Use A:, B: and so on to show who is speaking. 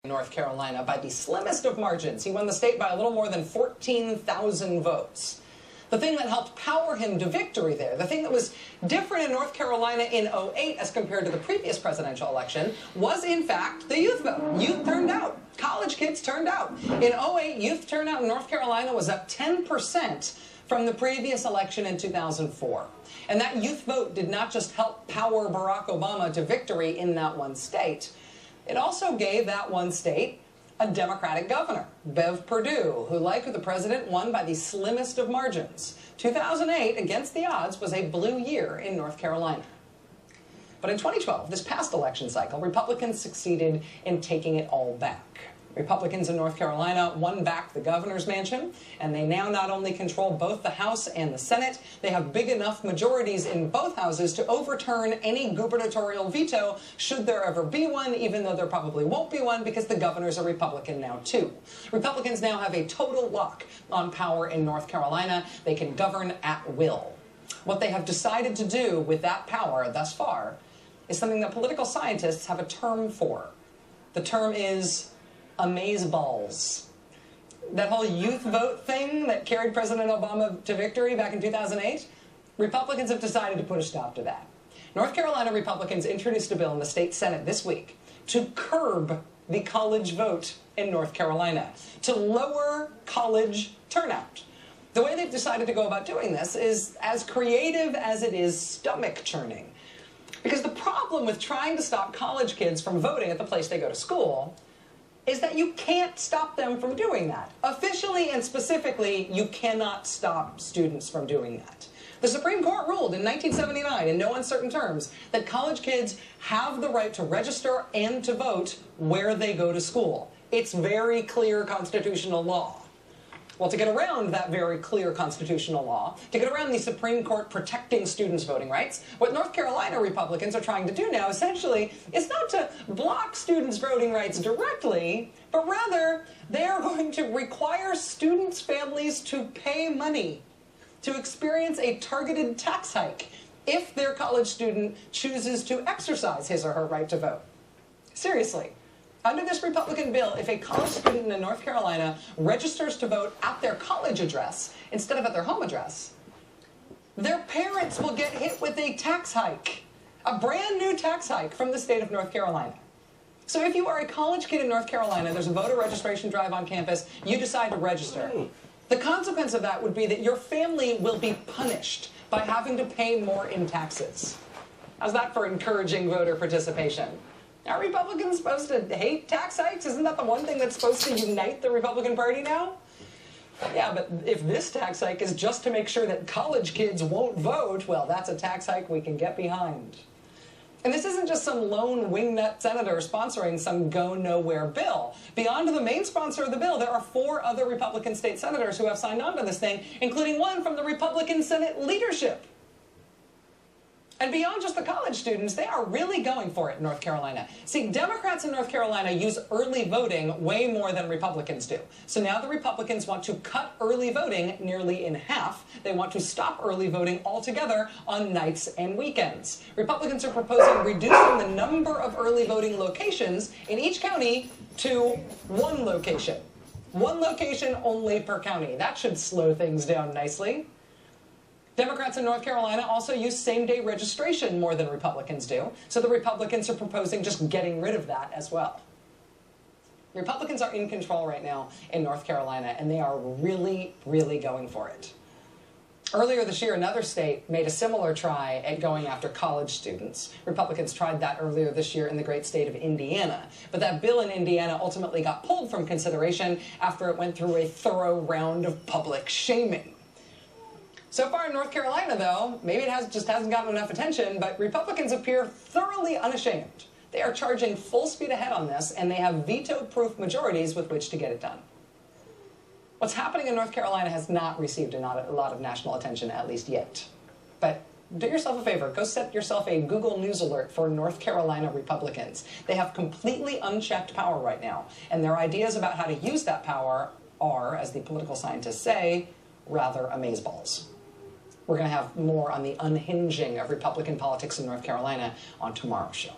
A: North Carolina by the slimmest of margins. He won the state by a little more than 14,000 votes. The thing that helped power him to victory there, the thing that was different in North Carolina in '08 as compared to the previous presidential election, was in fact the youth vote. Youth turned out. College kids turned out. In '08, youth turnout in North Carolina was up 10% from the previous election in 2004. And that youth vote did not just help power Barack Obama to victory in that one state. It also gave that one state a Democratic governor, Bev Perdue, who, like the president, won by the slimmest of margins. 2008, against the odds, was a blue year in North Carolina. But in 2012, this past election cycle, Republicans succeeded in taking it all back. Republicans in North Carolina won back the governor's mansion, and they now not only control both the House and the Senate, they have big enough majorities in both houses to overturn any gubernatorial veto, should there ever be one, even though there probably won't be one because the governor's a Republican now, too. Republicans now have a total lock on power in North Carolina. They can govern at will. What they have decided to do with that power thus far is something that political scientists have a term for. The term is amazeballs. That whole youth vote thing that carried President Obama to victory back in 2008, Republicans have decided to put a stop to that. North Carolina Republicans introduced a bill in the state Senate this week to curb the college vote in North Carolina, to lower college turnout. The way they've decided to go about doing this is as creative as it is stomach-churning. Because the problem with trying to stop college kids from voting at the place they go to school is that you can't stop them from doing that. Officially and specifically, you cannot stop students from doing that. The Supreme Court ruled in 1979, in no uncertain terms, that college kids have the right to register and to vote where they go to school. It's very clear constitutional law. Well, to get around that very clear constitutional law, to get around the Supreme Court protecting students' voting rights, what North Carolina Republicans are trying to do now, essentially, is not to block students' voting rights directly, but rather they are going to require students' families to pay money to experience a targeted tax hike if their college student chooses to exercise his or her right to vote. Seriously. Under this Republican bill, if a college student in North Carolina registers to vote at their college address instead of at their home address, their parents will get hit with a tax hike, a brand new tax hike from the state of North Carolina. So if you are a college kid in North Carolina, there's a voter registration drive on campus, you decide to register. The consequence of that would be that your family will be punished by having to pay more in taxes. How's that for encouraging voter participation? Are Republicans supposed to hate tax hikes? Isn't that the one thing that's supposed to unite the Republican Party now? Yeah, but if this tax hike is just to make sure that college kids won't vote, well, that's a tax hike we can get behind. And this isn't just some lone wingnut senator sponsoring some go-nowhere bill. Beyond the main sponsor of the bill, there are 4 other Republican state senators who have signed on to this thing, including one from the Republican Senate leadership. And beyond just the college students, they are really going for it in North Carolina. See, Democrats in North Carolina use early voting way more than Republicans do. So now the Republicans want to cut early voting nearly in half. They want to stop early voting altogether on nights and weekends. Republicans are proposing reducing the number of early voting locations in each county to 1 location. 1 location only per county. That should slow things down nicely. Democrats in North Carolina also use same-day registration more than Republicans do, so the Republicans are proposing just getting rid of that as well. Republicans are in control right now in North Carolina, and they are really, really going for it. Earlier this year, another state made a similar try at going after college students. Republicans tried that earlier this year in the great state of Indiana. But that bill in Indiana ultimately got pulled from consideration after it went through a thorough round of public shaming. So far in North Carolina, though, maybe it just hasn't gotten enough attention, but Republicans appear thoroughly unashamed. They are charging full speed ahead on this, and they have veto-proof majorities with which to get it done. What's happening in North Carolina has not received a lot of national attention, at least yet. But do yourself a favor. Go set yourself a Google News alert for North Carolina Republicans. They have completely unchecked power right now, and their ideas about how to use that power are, as the political scientists say, rather amazeballs. We're going to have more on the unhinging of Republican politics in North Carolina on tomorrow's show.